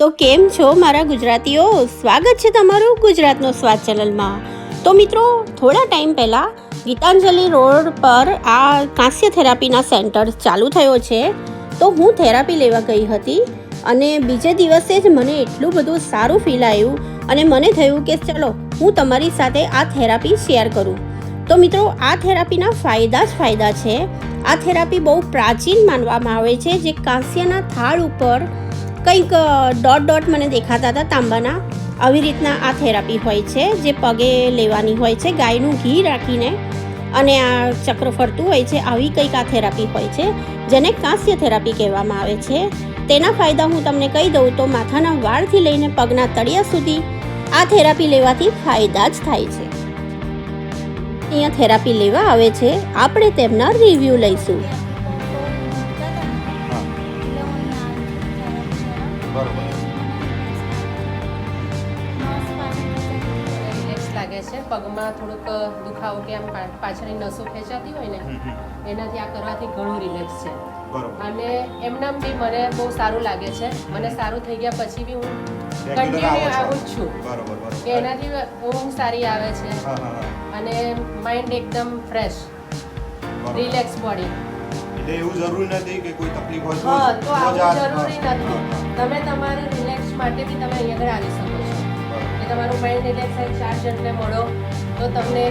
તો કેમ છો મારા ગુજરાતીઓ? સ્વાગત છે તમારું ગુજરાતનો સ્વાદ ચેનલમાં. તો મિત્રો, થોડા ટાઈમ પહેલાં ગીતાંજલિ રોડ પર આ કાંસ્ય થેરાપીના સેન્ટર ચાલુ થયો છે. તો હું થેરાપી લેવા ગઈ હતી અને બીજે દિવસે જ મને એટલું બધું સારું ફીલ આવ્યું અને મને થયું કે ચલો હું તમારી સાથે આ થેરાપી શેર કરું. તો મિત્રો, આ થેરાપીના ફાયદા છે. આ થેરાપી બહુ પ્રાચીન માનવામાં આવે છે. જે કાંસ્યના થાળ ઉપર કંઈક ડોટ મને દેખાતા હતા તાંબાના, આવી રીતના આ થેરાપી હોય છે જે પગે લેવાની હોય છે. ગાયનું ઘી રાખીને અને આ ચક્ર ફરતું હોય છે, આવી કંઈક આ થેરાપી હોય છે જેને કાંસ્ય થેરાપી કહેવામાં આવે છે. તેના ફાયદા હું તમને કહી દઉં તો માથાના વાળથી લઈને પગના તળિયા સુધી આ થેરાપી લેવાથી ફાયદા જ થાય છે. અહીંયા થેરાપી લેવા આવે છે, આપણે તેમના રિવ્યૂ લઈશું. લાગે છે પગમાં થોડુંક દુખાવો કે આમ પાછળની નસો ખેંચાતી હોય ને એનાથી આ કરવાથી ઘણું રિલેક્સ છે. અને એમનામ બી મને બહુ સારું લાગે છે. મને સારું થઈ ગયા પછી બી હું કન્ટિન્યુ આવું જ છું કે એનાથી ઊંઘ સારી આવે છે અને માઇન્ડ એકદમ ફ્રેશ, રિલેક્સ બોડી. એવું જરૂરી નથી કે કોઈ તકલીફ હોય તો આવું જરૂરી નથી. તમે તમારા રિલેક્સ માટે બી તમે અહીંયા આગળ આવી શકો છો. તમારું માઇન્ડ રિલેક્સ થાય, 4 જણને મળો તો તમને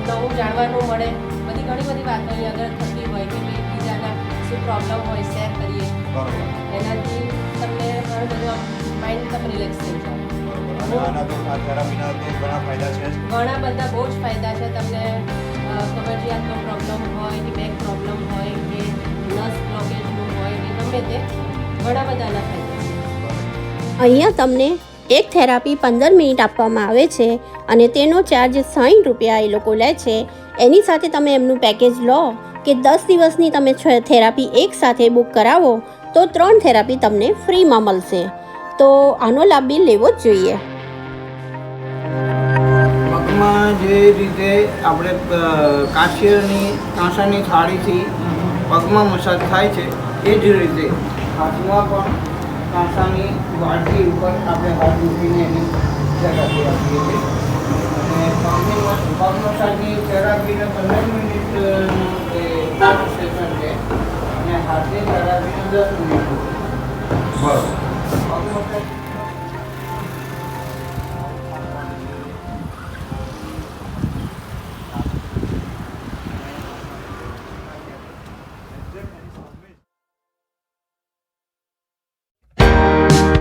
નવું જાણવાનું મળે. ઘણી બધી વાતો અહીં આગળ થતી હોય કે બીજાના શું પ્રોબ્લેમ હોય શેર કરીએ. એનાથી તમને ઘણું બધું માઇન્ડ તમે રિલેક્સ થઈ જાઓ. ઘણા બધા બહુ જ ફાયદા છે. તમને કબજિયાતનો પ્રોબ્લેમ હોય કે બેક પ્રોબ્લેમ હોય કે નસ બ્લોકેજનું હોય કે ગમે તે ઘણા બધાના ફાયદા છે. અહીંયા તમને એક થેરાપી 15 મિનિટ આપવામાં આવે છે અને તેનો ચાર્જ 60 રૂપિયા એ લોકો લે છે. એની સાથે તમે એમનું પેકેજ લો કે 10 દિવસની તમે થેરાપી એક સાથે બુક કરાવો તો 3 થેરાપી તમને ફ્રીમાં મળશે. તો આનો લાભ બી લેવો જ જોઈએ. પગમાં જે રીતે આપણે કાંસાની થાળીથી પગમાં મસાજ થાય છે એ જ રીતે હાથમાં પણ કાંસાની વાડકી ઉપર આપણે હાથ મૂકીને એની થેરાપી આપીએ છીએ. અને પગ મસાજની થેરાપીને 15 મિનિટનું સેશન છે અને હાથની થેરાપીને 10 મિનિટ. બરાબર.